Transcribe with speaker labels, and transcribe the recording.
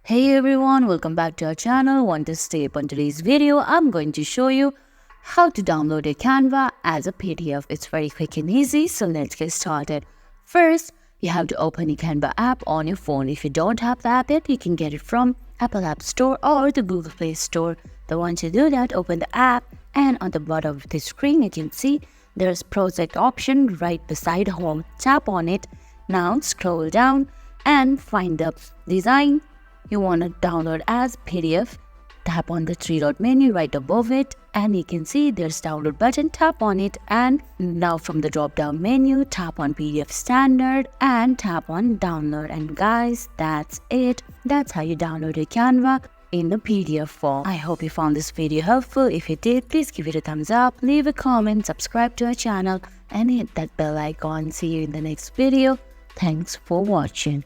Speaker 1: Hey everyone, welcome back to our channel. One to step on today's video, I'm going to show you how to download a Canva as a PDF. It's very quick and easy, so let's get started. First, you have to open the Canva app on your phone. If you don't have the app yet, you can get it from Apple App Store or the Google Play Store. Then once you do that, open the app and on the bottom of the screen, you can see there's project option right beside home. Tap on it. Now scroll down and find the design you want to download as PDF. Tap on the three-dot menu right above it and you can see there's download button. Tap on it and now from the drop-down menu, tap on PDF standard and tap on download. And guys, that's it. That's how you download a Canva in the PDF form. I hope you found this video helpful. If you did, please give it a thumbs up, leave a comment, subscribe to our channel and hit that bell icon. See you in the next video. Thanks for watching.